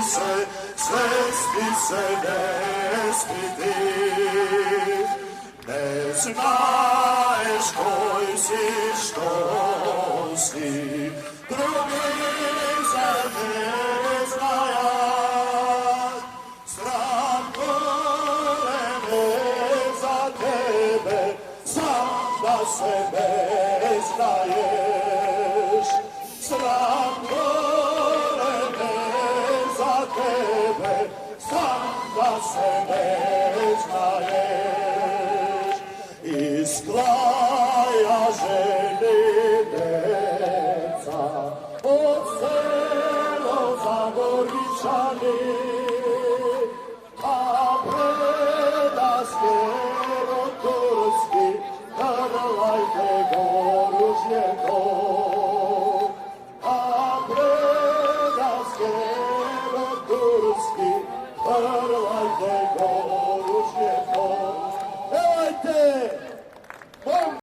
se, svesti se ne stidi. Ne znaš koji si, što si, drugi za ne znaja. Sram kolene za tebe, sam da se ne znaješ. Sram kolene za tebe, sam da se ne znaješ. Iz kraja željedeca, od selo Zagoričani, a predaske od Turski, krlajte goružje to. A predaske od Turski, krlajte goružje to.